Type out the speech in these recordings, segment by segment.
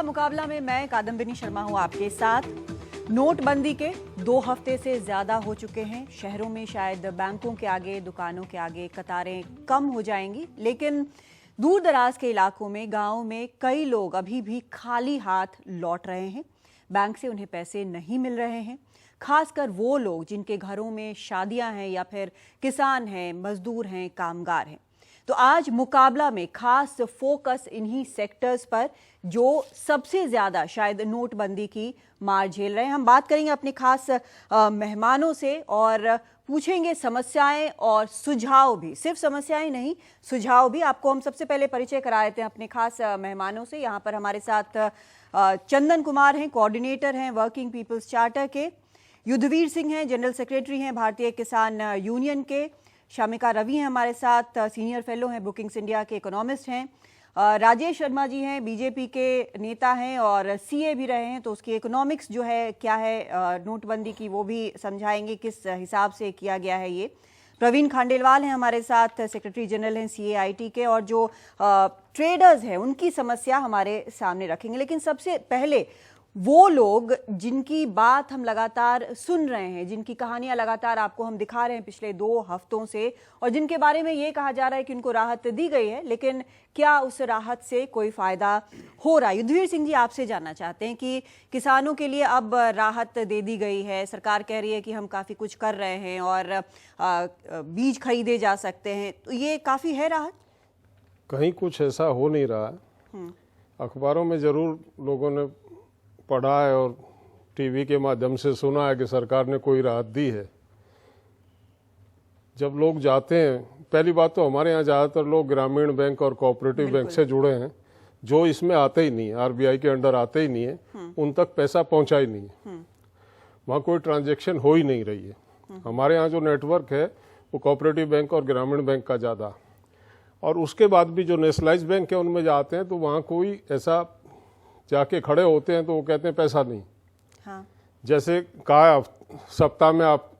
मुकाबला में मैं कादम्बिनी शर्मा हूं आपके साथ। नोटबंदी के 2 हफ्ते से ज्यादा हो चुके हैं। शहरों में शायद बैंकों के आगे, दुकानों के आगे कतारें कम हो जाएंगी, लेकिन दूर दराज के इलाकों में, गांवों में कई लोग अभी भी खाली हाथ लौट रहे हैं। बैंक से उन्हें पैसे नहीं मिल रहे हैं। खासकर वो लोग जिनके घरों में शादियां हैं या फिर किसान हैं, मजदूर हैं, कामगार हैं। तो आज मुकाबला में खास फोकस इन्हीं सेक्टर्स पर जो सबसे ज्यादा शायद नोटबंदी की मार झेल रहे हैं। हम बात करेंगे अपने खास मेहमानों से और पूछेंगे समस्याएं और सुझाव भी। सिर्फ समस्याएं नहीं, सुझाव भी। आपको हम सबसे पहले परिचय करा देते हैं अपने खास मेहमानों से। यहाँ पर हमारे साथ चंदन कुमार हैं, कोऑर्डिनेटर हैं वर्किंग पीपल्स चार्टर के। युद्धवीर सिंह हैं, जनरल सेक्रेटरी हैं भारतीय किसान यूनियन के। शामिका रवि हैं हमारे साथ, सीनियर फेलो हैं बुकिंग्स इंडिया के, इकोनॉमिस्ट हैं। राजेश शर्मा जी हैं, बीजेपी के नेता हैं और सीए भी रहे हैं, तो उसकी इकोनॉमिक्स जो है क्या है नोटबंदी की वो भी समझाएंगे, किस हिसाब से किया गया है ये। प्रवीण खांडेलवाल हैं हमारे साथ, सेक्रेटरी जनरल हैं सीएआईटी के, और जो ट्रेडर्स हैं उनकी समस्या हमारे सामने रखेंगे। लेकिन सबसे पहले वो लोग जिनकी बात हम लगातार सुन रहे हैं, जिनकी कहानियां लगातार आपको हम दिखा रहे हैं पिछले 2 हफ्तों से, और जिनके बारे में ये कहा जा रहा है कि उनको राहत दी गई है, लेकिन क्या उस राहत से कोई फायदा हो रहा है? युद्धवीर सिंह जी, आपसे जानना चाहते हैं कि किसानों के लिए अब राहत दे दी गई है, सरकार कह रही है कि हम काफी कुछ कर रहे हैं और बीज खरीदे जा सकते हैं, तो ये काफी है राहत? कहीं कुछ ऐसा हो नहीं रहा। अखबारों में जरूर लोगों ने पढ़ा है और टीवी के माध्यम से सुना है कि सरकार ने कोई राहत दी है। जब लोग जाते हैं, पहली बात तो हमारे यहाँ ज़्यादातर लोग ग्रामीण बैंक और कोऑपरेटिव बैंक से जुड़े हैं, जो इसमें आते ही नहीं है, आरबीआई के अंडर आते ही नहीं है, उन तक पैसा पहुंचा ही नहीं है, वहाँ कोई ट्रांजैक्शन हो ही नहीं रही है। हमारे यहाँ जो नेटवर्क है वो कोऑपरेटिव बैंक और ग्रामीण बैंक का ज़्यादा, और उसके बाद भी जो नेशनलाइज बैंक है उनमें जाते हैं तो वहाँ कोई ऐसा जाके खड़े होते हैं तो वो कहते हैं पैसा नहीं। हाँ। जैसे कहा सप्ताह में आप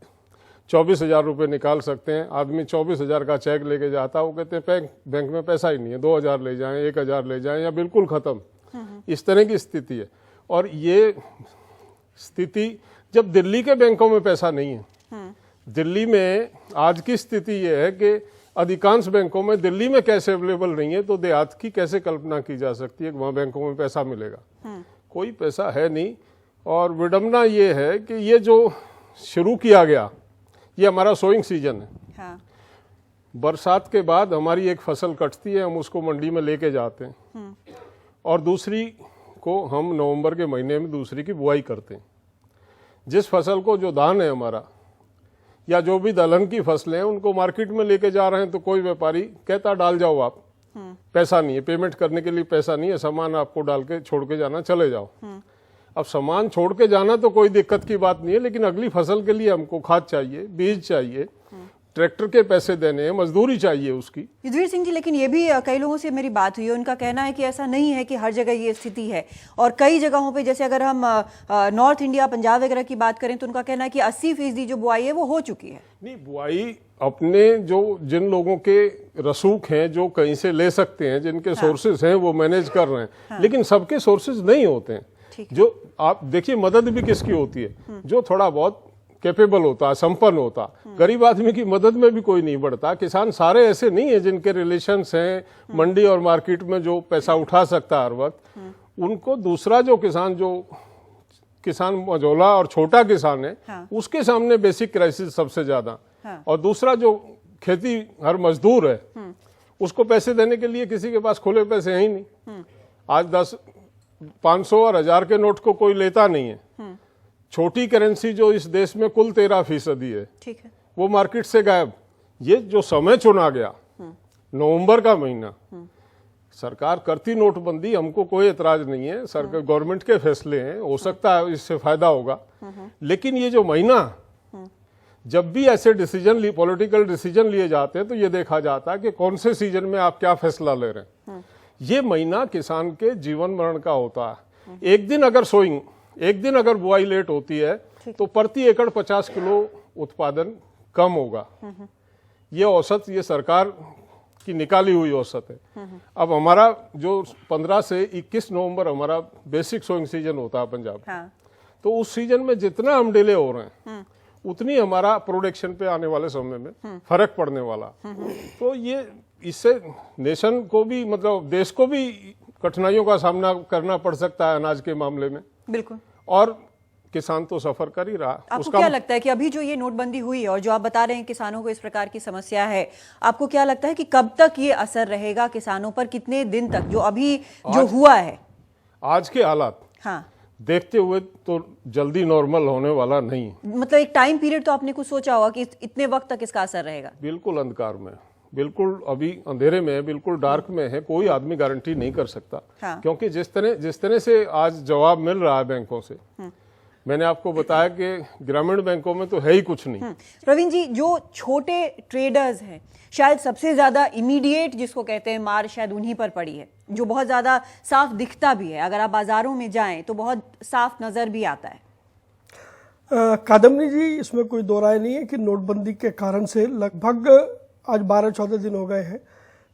24,000 रुपये निकाल सकते हैं, आदमी 24,000 का चेक लेके जाता है, वो कहते हैं बैंक में पैसा ही नहीं है, 2,000 ले जाएं, 1,000 ले जाएं या बिल्कुल ख़त्म। इस तरह की स्थिति है। और ये स्थिति जब दिल्ली के बैंकों में पैसा नहीं है, दिल्ली में आज की स्थिति ये है कि अधिकांश बैंकों में दिल्ली में कैश अवेलेबल नहीं है, तो देहात की कैसे कल्पना की जा सकती है कि वहाँ बैंकों में पैसा मिलेगा? कोई पैसा है नहीं। और विडम्बना ये है कि ये जो शुरू किया गया, ये हमारा सोइंग सीजन है। हाँ। बरसात के बाद हमारी एक फसल कटती है, हम उसको मंडी में लेके जाते हैं और दूसरी को हम नवंबर के महीने में दूसरी की बुआई करते हैं। जिस फसल को जो दान है हमारा, या जो भी दलहन की फसलें हैं, उनको मार्केट में लेके जा रहे हैं तो कोई व्यापारी कहता डाल जाओ आप, पैसा नहीं है, पेमेंट करने के लिए पैसा नहीं है, सामान आपको डाल के छोड़ के जाना, चले जाओ। अब सामान छोड़ के जाना तो कोई दिक्कत की बात नहीं है, लेकिन अगली फसल के लिए हमको खाद चाहिए, बीज चाहिए, ट्रैक्टर के पैसे देने हैं, मजदूरी चाहिए उसकी। युद्धवीर सिंह जी, लेकिन ये भी कई लोगों से मेरी बात हुई है, उनका कहना है कि ऐसा नहीं है कि हर जगह ये स्थिति है, और कई जगहों पे, जैसे अगर हम नॉर्थ इंडिया, पंजाब वगैरह की बात करें, तो उनका कहना है कि 80% जो बुआई है वो हो चुकी है। नहीं, बुआई अपने जो जिन लोगों के रसूख हैं, जो कहीं से ले सकते हैं, जिनके सोर्सेज हैं, वो मैनेज कर रहे हैं, लेकिन सबके सोर्सेज नहीं होते हैं। जो आप देखिए, मदद भी किसकी होती है? जो थोड़ा बहुत कैपेबल होता, संपन्न होता। गरीब आदमी की मदद में भी कोई नहीं बढ़ता। किसान सारे ऐसे नहीं है जिनके रिलेशंस हैं मंडी और मार्केट में, जो पैसा उठा सकता हर वक्त। उनको दूसरा जो किसान मझोला और छोटा किसान है, हाँ। उसके सामने बेसिक क्राइसिस सबसे ज्यादा, हाँ। और दूसरा जो खेती हर मजदूर है, उसको पैसे देने के लिए किसी के पास खुले पैसे हैं ही नहीं। आज 10, 500 और 1000 के नोट को कोई लेता नहीं है। छोटी करेंसी जो इस देश में कुल 13% है, ठीक है, वो मार्केट से गायब। ये जो समय चुना गया, नवंबर का महीना, सरकार करती नोटबंदी, हमको कोई एतराज नहीं है, सरकार गवर्नमेंट के फैसले हैं, हो सकता है इससे फायदा होगा, लेकिन ये जो महीना, जब भी ऐसे डिसीजन, पॉलिटिकल डिसीजन लिए जाते हैं, तो ये देखा जाता है कि कौन से सीजन में आप क्या फैसला ले रहे हैं। ये महीना किसान के जीवन मरण का होता है। एक दिन अगर बुआई लेट होती है तो प्रति एकड़ 50 किलो उत्पादन कम होगा। ये औसत ये सरकार की निकाली हुई औसत है। अब हमारा जो 15 से 21 नवंबर हमारा बेसिक सोइंग सीजन होता है पंजाब, हाँ। तो उस सीजन में जितना हम डिले हो रहे हैं उतनी हमारा प्रोडक्शन पे आने वाले समय में फर्क पड़ने वाला। तो ये इससे नेशन को भी, मतलब देश को भी कठिनाइयों का सामना करना पड़ सकता है अनाज के मामले में। बिल्कुल। और किसान तो सफर कर ही रहा। आपको क्या लगता है कि अभी जो ये नोटबंदी हुई और जो आप बता रहे हैं किसानों को इस प्रकार की समस्या है, आपको क्या लगता है कि कब तक ये असर रहेगा किसानों पर, कितने दिन तक, जो अभी जो हुआ है आज के हालात हाँ देखते हुए तो जल्दी नॉर्मल होने वाला नहीं। मतलब एक टाइम पीरियड तो आपने कुछ सोचा होगा कि इतने वक्त तक इसका असर रहेगा? बिल्कुल अंधकार में, बिल्कुल अभी अंधेरे में है, बिल्कुल डार्क में है, कोई आदमी गारंटी नहीं कर सकता। हाँ। क्योंकि जिस तरह से आज जवाब मिल रहा है बैंकों से, मैंने आपको बताया कि ग्रामीण बैंकों में तो है ही कुछ नहीं। प्रवीण जी, जो छोटे ट्रेडर्स हैं, शायद सबसे ज्यादा इमीडिएट जिसको कहते हैं मार शायद उन्हीं पर पड़ी है, जो बहुत ज्यादा साफ दिखता भी है। अगर आप बाजारों में जाएं तो बहुत साफ नजर भी आता है। कादम्बरी जी, इसमें कोई दो राय नहीं है कि नोटबंदी के कारण से लगभग आज 12-14 दिन हो गए हैं,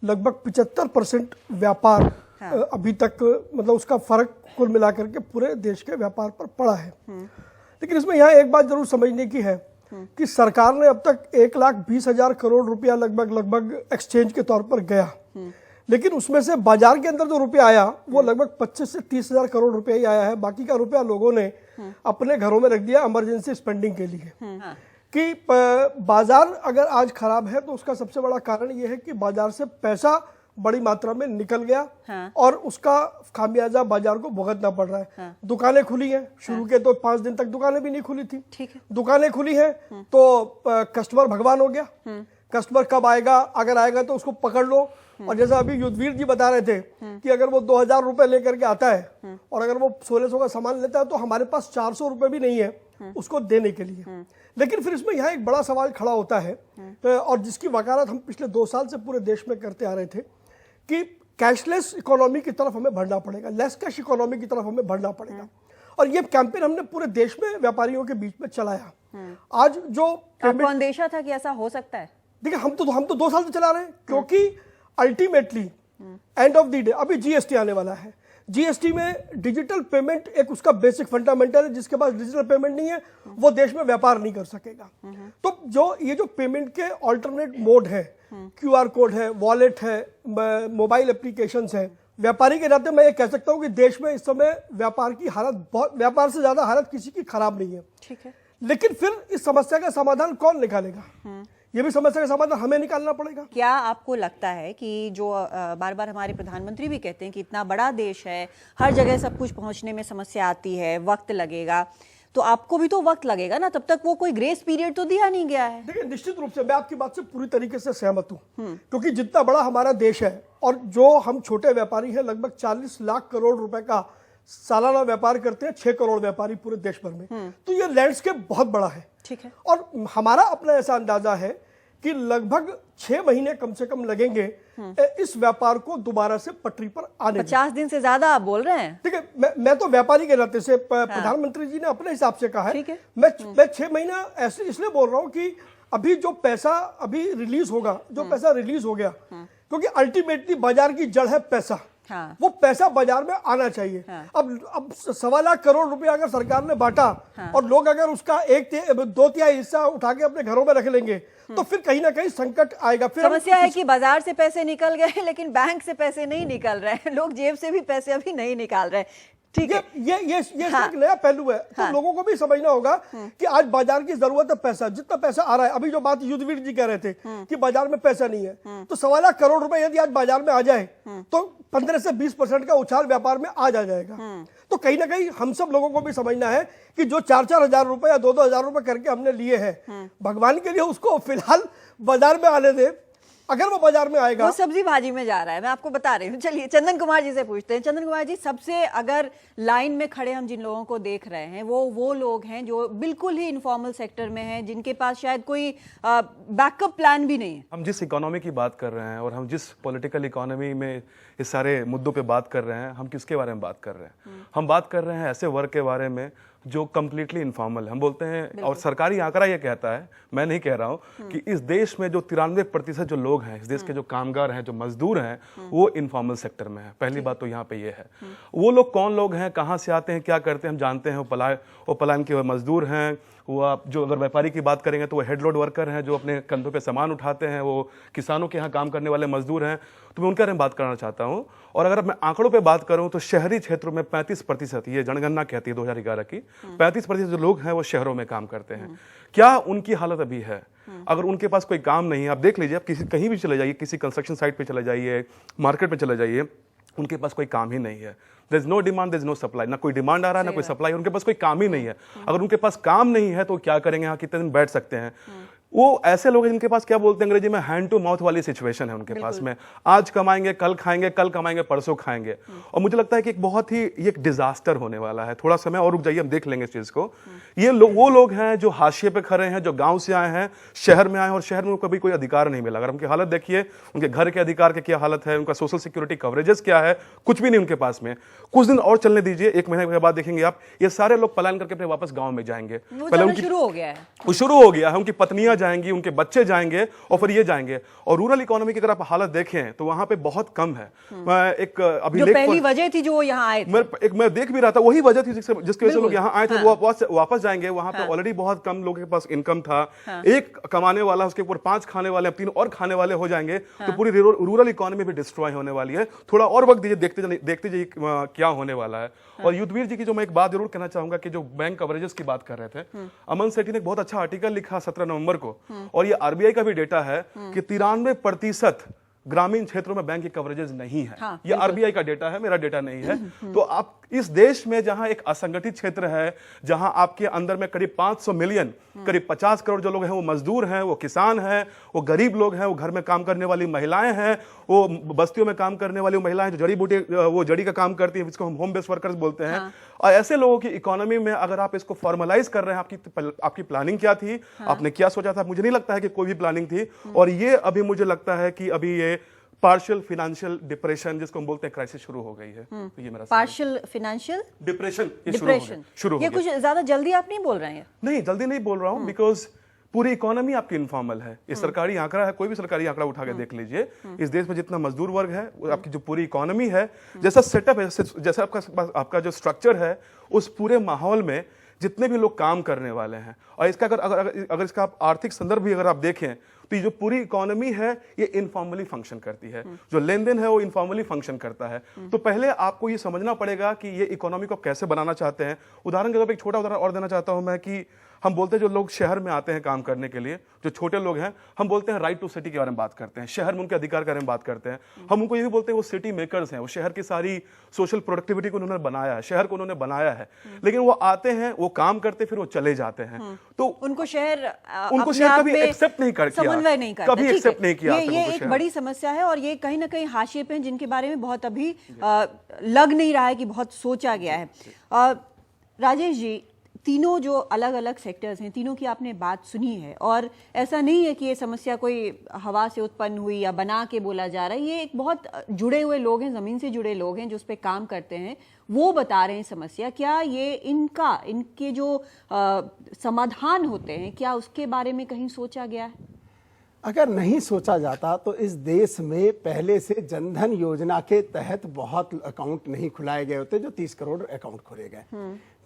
लगभग 75% व्यापार अभी तक, मतलब उसका फर्क कुल मिलाकर के पूरे देश के व्यापार पर पड़ा है। लेकिन इसमें यहाँ एक बात जरूर समझने की है कि सरकार ने अब तक 1,20,000 करोड़ रुपया लगभग एक्सचेंज के तौर पर गया, लेकिन उसमें से बाजार के अंदर जो रुपया आया वो लगभग 25 से 30,000 करोड़ रुपया ही आया है। बाकी का रुपया लोगों ने अपने घरों में रख दिया इमरजेंसी स्पेंडिंग के लिए। कि बाजार अगर आज खराब है तो उसका सबसे बड़ा कारण यह है कि बाजार से पैसा बड़ी मात्रा में निकल गया। हाँ। और उसका खामियाजा बाजार को भुगतना पड़ रहा है। हाँ। दुकानें खुली हैं, शुरू के तो 5 दिन तक दुकानें भी नहीं खुली थी। ठीक है। दुकानें खुली हैं तो कस्टमर भगवान हो गया। कस्टमर कब आएगा, अगर आएगा तो उसको पकड़ लो। और जैसा अभी युद्धवीर जी बता रहे थे कि अगर वो 2,000 रुपए लेकर के आता है और अगर वो 1,600 का सामान लेता है तो हमारे पास 400 रुपए भी नहीं है उसको देने के लिए। लेकिन फिर इसमें यहाँ एक बड़ा सवाल खड़ा होता है, और जिसकी वकालत हम पिछले 2 साल से पूरे देश में करते आ रहे थे, कि कैशलेस इकोनॉमी की तरफ हमें बढ़ना पड़ेगा, लेस कैश इकोनॉमी की तरफ हमें बढ़ना पड़ेगा। और ये कैंपेन हमने पूरे देश में व्यापारियों के बीच में चलाया। आज जो आपको अंदेशा था कि ऐसा हो सकता है? देखिए, हम तो 2 साल से चला रहे हैं, क्योंकि ultimately end of the day अभी जीएसटी आने वाला है। जीएसटी में डिजिटल पेमेंट एक उसका बेसिक फंडामेंटल है। जिसके पास डिजिटल पेमेंट नहीं है वो देश में व्यापार नहीं कर सकेगा। तो ये जो पेमेंट के ऑल्टरनेट मोड है, क्यूआर कोड है, वॉलेट है, मोबाइल एप्लीकेशंस है, व्यापारी के नाते मैं ये कह सकता हूं कि देश में इस समय व्यापार की हालत, बहुत व्यापार से ज्यादा हालत किसी की खराब नहीं है। ठीक है। लेकिन फिर इस समस्या का समाधान कौन निकालेगा? ये भी समस्या का समाधान हमें निकालना पड़ेगा। क्या आपको लगता है कि जो बार बार हमारे प्रधानमंत्री भी कहते हैं कि इतना बड़ा देश है, हर जगह सब कुछ पहुंचने में समस्या आती है, वक्त लगेगा, तो आपको भी तो वक्त लगेगा ना? तब तक वो कोई ग्रेस पीरियड तो दिया नहीं गया है। देखिए, निश्चित रूप से मैं आपकी बात से पूरी तरीके से सहमत हूं, क्योंकि जितना बड़ा हमारा देश है और जो हम छोटे व्यापारी हैं, लगभग 40 लाख करोड़ रुपए का सालाना व्यापार करते हैं 6 करोड़ व्यापारी पूरे देश भर में, तो ये लैंडस्केप बहुत बड़ा है। ठीक है। और हमारा अपना ऐसा अंदाजा है कि लगभग 6 महीने कम से कम लगेंगे इस व्यापार को दोबारा से पटरी पर आने। 50 दिन से ज्यादा आप बोल रहे हैं? ठीक है, मैं तो व्यापारी के नाते से, प्रधानमंत्री जी ने अपने हिसाब से कहा है। ठीक है। मैं 6 महीना ऐसे इसलिए बोल रहा हूं कि अभी जो पैसा अभी रिलीज होगा, जो पैसा रिलीज हो गया, क्योंकि अल्टीमेटली बाजार की जड़ है पैसा। हाँ। वो पैसा बाजार में आना चाहिए। हाँ। अब 1.25 लाख करोड़ रुपया अगर सरकार ने बांटा, और लोग अगर उसका 1/2 हिस्सा उठा के अपने घरों में रख लेंगे, तो फिर कहीं ना कहीं संकट आएगा। फिर समस्या है कि बाजार से पैसे निकल गए लेकिन बैंक से पैसे नहीं निकल रहे हैं, लोग जेब से भी पैसे अभी नहीं निकाल रहे। ठीक है। ये हाँ। एक नया पहलू है। हाँ। तो लोगों को भी समझना होगा कि आज बाजार की जरूरत है पैसा, जितना पैसा आ रहा है। अभी जो बात युद्धवीर जी कह रहे थे कि बाजार में पैसा नहीं है, तो 1.25 लाख करोड़ रुपए यदि आज बाजार में आ जाए तो 15 से 20% का उछाल व्यापार में आ जाएगा। तो कहीं ना कहीं हम सब लोगों को भी समझना है कि जो 4-4 हजार रुपए या 2-2 हजार रुपए करके हमने लिए हैं, भगवान के लिए उसको फिलहाल बाजार में आने दे। अगर वो बाजार में आएगा, वो सब्जी भाजी में जा रहा है, मैं आपको बता रही हूँ। चलिए चंदन कुमार जी से पूछते हैं। चंदन कुमार जी, सबसे अगर लाइन में खड़े हम जिन लोगों को देख रहे हैं वो लोग हैं जो बिल्कुल ही इनफॉर्मल सेक्टर में हैं, जिनके पास शायद कोई बैकअप प्लान भी नहीं है। हम जिस इकोनॉमी की बात कर रहे हैं और हम जिस पॉलिटिकल इकोनॉमी में इस सारे मुद्दों पे बात कर रहे हैं, हम किसके बारे में बात कर रहे हैं? हम बात कर रहे हैं ऐसे वर्ग के बारे में जो कंप्लीटली इनफॉर्मल है। हम बोलते हैं, और सरकारी आंकड़ा ये कहता है, मैं नहीं कह रहा हूं, कि इस देश में जो 93% जो लोग हैं, इस देश के जो कामगार हैं, जो मजदूर हैं, वो इनफॉर्मल सेक्टर में है। पहली बात तो यहाँ पे ये है। वो लोग कौन लोग हैं, कहाँ से आते हैं, क्या करते हैं, हम जानते हैं। वो पलायन के मजदूर हैं, वो आप जो अगर व्यापारी की बात करेंगे तो वो हेड लोड वर्कर हैं, जो अपने कंधों पे सामान उठाते हैं, वो किसानों के यहाँ काम करने वाले मजदूर हैं। तो मैं उनके बारे में बात करना चाहता हूँ। और अगर मैं आंकड़ों पे बात करूँ तो शहरी क्षेत्रों में 35%, ये जनगणना कहती है 2011 की, 35% जो लोग हैं वो शहरों में काम करते हैं। क्या उनकी हालत अभी है? अगर उनके पास कोई काम नहीं है, आप देख लीजिए, आप कहीं भी चले जाइए, किसी कंस्ट्रक्शन साइट पे चले जाइए, मार्केट पे चले जाइए, उनके पास कोई काम ही नहीं है। There is no demand, there is no supply. ना कोई डिमांड आ रहा है, ना कोई सप्लाई, उनके पास कोई काम ही नहीं है। अगर उनके पास काम नहीं है तो क्या करेंगे, यहाँ कितने दिन बैठ सकते हैं? वो ऐसे लोग हैं जिनके पास, क्या बोलते हैं अंग्रेजी में, हैंड टू माउथ वाली सिचुएशन है उनके पास में। आज कमाएंगे, कल खाएंगे, कल कमाएंगे, परसों खाएंगे। और मुझे लगता है कि एक बहुत ही ये एक डिजास्टर होने वाला है। थोड़ा समय और रुक जाइए, हम देख लेंगे इस चीज को। ये वो लोग हैं जो हाशिए पे खड़े हैं, जो गांव से आए हैं, शहर में आए हैं, और शहर में उनको कभी कोई अधिकार नहीं मिला। अगर उनकी हालत देखिए, उनके घर के अधिकार की क्या हालत है, उनका सोशल सिक्योरिटी कवरेजेस क्या है, कुछ भी नहीं उनके पास में। कुछ दिन और चलने दीजिए, 1 महीने के बाद देखेंगे आप, ये सारे लोग पलायन करके अपने वापस गाँव में जाएंगे। पहले उनकी शुरू हो गया है, वो शुरू हो गया है। उनकी पत्नियां जाएंगी, उनके बच्चे जाएंगे, और फिर ये जाएंगे। और रूरल इकोनॉमी की अगर आप हालत देखें तो वहां पे बहुत कम है। मैं एक अभिलेख, जो पहली वजह थी जो वो यहाँ आए थे, मैं देख भी रहा था, वही वजह थी जिसकी वजह से लोग यहाँ आए थे। वो वापस जाएंगे। वहां पे ऑलरेडी बहुत कम लोगों के पास इनकम था। एक कमाने वाला, उसके ऊपर 5 खाने वाले, 3 और खाने वाले हो जाएंगे, तो पूरी रूरल इकोनॉमी भी डिस्ट्रॉय होने वाली है। थोड़ा और वक्त दीजिए, देखते जाइए क्या होने वाला है। और युद्धवीर जी की जो मैं एक बात जरूर कहना चाहूंगा, कि जो बैंक कवरेजेस की बात कर रहे थे, अमन सेठी ने एक बहुत अच्छा आर्टिकल लिखा 17 नवंबर को, और ये आरबीआई का भी डेटा है कि 93% ग्रामीण क्षेत्रों में बैंक की कवरेजेस नहीं है। हाँ, ये आरबीआई का डेटा है, मेरा डेटा नहीं है। तो आप इस देश में जहां एक असंगठित क्षेत्र है, जहां आपके अंदर में करीब 500 मिलियन, करीब 50 करोड़ जो लोग हैं वो मजदूर हैं, वो किसान हैं, वो गरीब लोग हैं, वो घर में काम करने वाली महिलाएं हैं, वो बस्तियों में काम करने वाली महिलाएं जो जड़ी बूटी, वो जड़ी का काम करती है, जिसको हम होम बेस्ड वर्कर्स बोलते हैं। और ऐसे लोगों की इकोनॉमी में अगर आप इसको फॉर्मलाइज कर रहे हैं, आपकी प्लानिंग क्या थी, आपने क्या सोचा था? मुझे नहीं लगता है कि कोई भी प्लानिंग थी। और ये अभी मुझे लगता है कि अभी ये पार्शियल फाइनेंशियल डिप्रेशन, जिसको हम बोलते हैं, क्राइसिस शुरू हो गई है। तो ये मेरा पार्शियल फाइनेंशियल डिप्रेशन शुरू हो ये गया। कुछ ज्यादा जल्दी आप नहीं बोल रहे हैं? नहीं, जल्दी नहीं बोल रहा हूं, बिकॉज पूरी इकोनॉमी आपकी इनफॉर्मल है। ये सरकारी आंकड़ा है, कोई भी सरकारी आंकड़ा उठा के देख लीजिए। इस देश में जितना मजदूर वर्ग है, आपकी जो पूरी इकोनॉमी है, जैसा सेटअप है, जैसा आपका जो स्ट्रक्चर है, उस पूरे माहौल में जितने भी लोग काम करने वाले हैं, और इसका अगर इसका आप आर्थिक संदर्भ भी अगर आप देखें, तो ये जो पूरी इकोनॉमी है ये इनफॉर्मली फंक्शन करती है। जो लेन देन है वो इनफॉर्मली फंक्शन करता है। तो पहले आपको ये समझना पड़ेगा कि ये इकोनॉमी को कैसे बनाना चाहते हैं। उदाहरण के तौर पर एक छोटा उदाहरण और देना चाहता हूं मैं, कि हम बोलते हैं जो लोग शहर में आते हैं काम करने के लिए, जो छोटे लोग हैं, हम बोलते हैं राइट टू सिटी के बारे में बात करते हैं, शहर में उनके अधिकार के बारे में बात करते हैं। हम उनको ये भी बोलते हैं वो सिटी मेकर्स हैं, वो शहर की सारी सोशल प्रोडक्टिविटी को उन्होंने बनाया है, शहर को उन्होंने बनाया है। लेकिन वो आते हैं, वो काम करते, फिर वो चले जाते हैं। तो उनको शहर कभी एक्सेप्ट नहीं कर, समन्वय नहीं करता, कभी एक्सेप्ट नहीं किया। ये एक बड़ी समस्या है, और ये कहीं ना कहीं हाशिए पे हैं, जिनके बारे में बहुत अभी लग नहीं रहा है कि बहुत सोचा गया है। राजेश जी, तीनों जो अलग अलग सेक्टर्स हैं, तीनों की आपने बात सुनी है, और ऐसा नहीं है कि ये समस्या कोई हवा से उत्पन्न हुई या बना के बोला जा रहा है। ये एक बहुत जुड़े हुए लोग हैं, जमीन से जुड़े लोग हैं जो उस पर काम करते हैं, वो बता रहे हैं समस्या। क्या ये इनके जो समाधान होते हैं, क्या उसके बारे में कहीं सोचा गया है? अगर नहीं सोचा जाता तो इस देश में पहले से जनधन योजना के तहत बहुत अकाउंट नहीं खुलाए गए होते, जो 30 करोड़ अकाउंट खोले गए।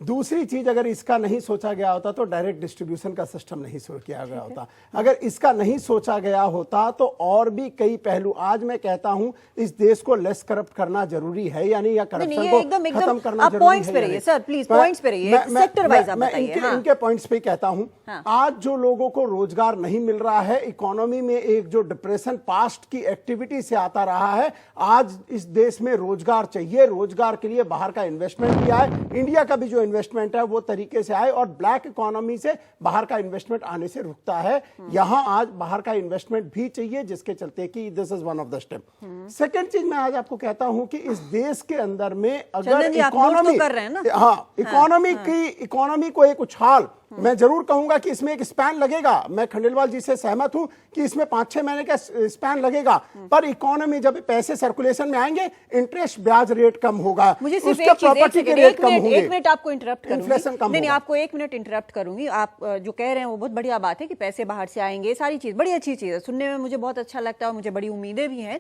दूसरी चीज, अगर इसका नहीं सोचा गया होता तो डायरेक्ट डिस्ट्रीब्यूशन का सिस्टम नहीं शुरू किया गया होता। अगर इसका नहीं सोचा गया होता तो और भी कई पहलू, आज मैं कहता हूं इस देश को लेस करप्ट करना जरूरी है, यानी या करप्शन को खत्म करना जरूरी है। पॉइंट्स पे रहिए सर, प्लीज पॉइंट्स पे रहिए, सेक्टर वाइज आप बताइए। इनके पॉइंट्स पे कहता हूं, आज जो लोगों को रोजगार नहीं मिल रहा है, इकोनॉमी में एक जो डिप्रेशन पास्ट की एक्टिविटी से आता रहा है, आज इस देश में रोजगार चाहिए। रोजगार के लिए बाहर का इन्वेस्टमेंट भी आए, इंडिया का भी जो इन्वेस्टमेंट है वो तरीके से आए, और ब्लैक इकोनॉमी से बाहर का इन्वेस्टमेंट आने से रुकता है। यहां आज बाहर का इन्वेस्टमेंट भी चाहिए, जिसके चलते कि this is one of the step. Second चीज मैं आज आपको कहता हूं कि इस देश के अंदर में अगर इकोनॉमी, कर रहे हैं ना? हाँ, इकोनॉमी को एक उछाल मैं जरूर कहूंगा कि इसमें एक स्पैन लगेगा, मैं खंडेलवाल जी से सहमत हूं कि इसमें 5-6 महीने का स्पैन लगेगा, पर इकोनॉमी जब पैसे सर्कुलेशन में आएंगे, इंटरेस्ट ब्याज रेट कम होगा, मुझे सिर्फ उसके प्रॉपर्टी के रेट कम होंगे। एक मिनट आपको इंटरप्ट करूंगी, इन्फ्लेशन कम नहीं होगा। आपको 1 मिनट इंटरप्ट करूंगी। आप जो कह रहे हैं वो बहुत बढ़िया बात है कि पैसे बाहर से आएंगे, सारी चीज बड़ी अच्छी चीज है, सुनने में मुझे बहुत अच्छा लगता है और मुझे बड़ी उम्मीदें भी हैं।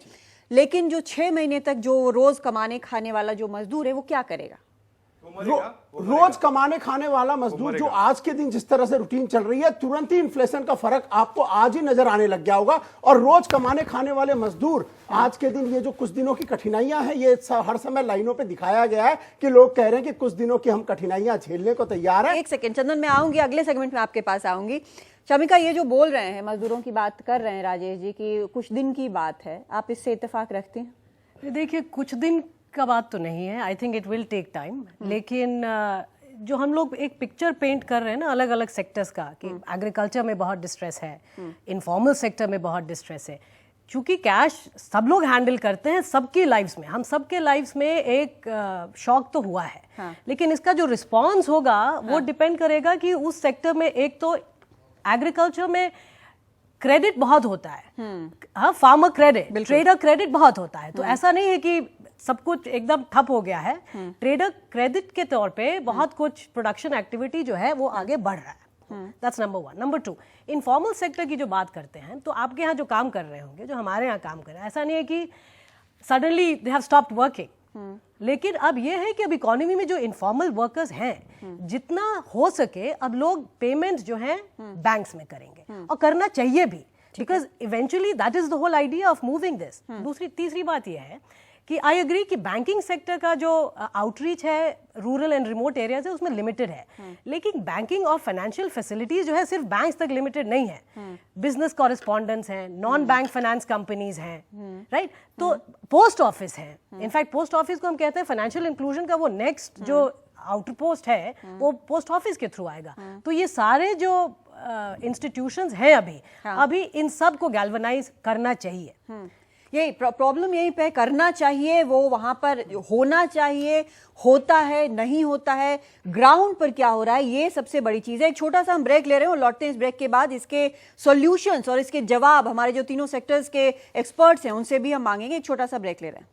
लेकिन जो 6 महीने तक जो रोज कमाने खाने वाला जो मजदूर है वो क्या करेगा? रोज कमाने खाने वाला मजदूर जो आज के दिन जिस तरह से रूटीन चल रही है, तुरंत ही इन्फ्लेशन का फर्क आपको आज ही नजर आने लग गया होगा। और रोज कमाने खाने वाले मजदूर आज के दिन, ये जो कुछ दिनों की कठिनाइयां हैं, ये हर समय लाइनों पे दिखाया गया है कि लोग कह रहे हैं कि कुछ दिनों की हम कठिनाइयां झेलने को तैयार है। एक सेकंड चंदन, मैं आऊंगी अगले सेगमेंट में आपके पास आऊंगी। शमिका, ये जो बोल रहे हैं मजदूरों की बात कर रहे हैं राजेश जी की कुछ दिन की बात है, आप इससे इत्तेफाक रखते हैं? देखिए, कुछ दिन का बात तो नहीं है, I think it will take time. लेकिन जो हम लोग एक पिक्चर पेंट कर रहे हैं ना अलग अलग सेक्टर्स का, कि एग्रीकल्चर में बहुत डिस्ट्रेस है, इनफॉर्मल सेक्टर में बहुत डिस्ट्रेस है, क्योंकि कैश सब लोग हैंडल करते हैं सबकी लाइफ्स में, हम सबके लाइफ्स में एक शॉक तो हुआ है। लेकिन इसका जो रिस्पॉन्स होगा वो डिपेंड करेगा कि उस सेक्टर में, एक तो एग्रीकल्चर में क्रेडिट बहुत होता है, हाँ, फार्मर क्रेडिट, ट्रेडर क्रेडिट बहुत होता है, तो ऐसा नहीं है कि सब कुछ एकदम ठप हो गया है। ट्रेडर क्रेडिट के तौर पे बहुत कुछ प्रोडक्शन एक्टिविटी जो है वो आगे बढ़ रहा है। That's number 1। Number 2, informal sector की जो बात करते हैं, तो आपके यहाँ जो काम कर रहे होंगे, जो हमारे यहाँ काम कर रहे हैं, ऐसा नहीं है कि suddenly they have stopped working. लेकिन अब ये है कि अब इकोनॉमी में जो इनफॉर्मल वर्कर्स हैं, जितना हो सके अब लोग पेमेंट जो है बैंक्स में करेंगे, और करना चाहिए भी, because eventually that is the whole idea of moving this. तीसरी बात यह है कि आई एग्री कि बैंकिंग सेक्टर का जो आउटरीच है रूरल एंड रिमोट एरियाज है उसमें लिमिटेड है, लेकिन बैंकिंग और फाइनेंशियल फैसिलिटीज जो है सिर्फ बैंक्स तक लिमिटेड नहीं है, बिजनेस कॉरेस्पॉन्डेंट्स हैं, नॉन बैंक फाइनेंस कंपनीज हैं, राइट, तो पोस्ट ऑफिस है। इनफैक्ट पोस्ट ऑफिस को हम कहते हैं फाइनेंशियल इंक्लूजन का वो नेक्स्ट जो आउटर पोस्ट है वो पोस्ट ऑफिस के थ्रू आएगा। तो ये सारे जो इंस्टीट्यूशंस हैं अभी इन सब को गैल्वनाइज करना चाहिए। यही प्रॉब्लम यही पे करना चाहिए, वो वहां पर होना चाहिए, होता है नहीं होता है, ग्राउंड पर क्या हो रहा है, ये सबसे बड़ी चीज है। एक छोटा सा हम ब्रेक ले रहे हैं और लौटते हैं इस ब्रेक के बाद। इसके सॉल्यूशंस और इसके जवाब हमारे जो तीनों सेक्टर्स के एक्सपर्ट्स हैं उनसे भी हम मांगेंगे। एक छोटा सा ब्रेक ले रहे हैं।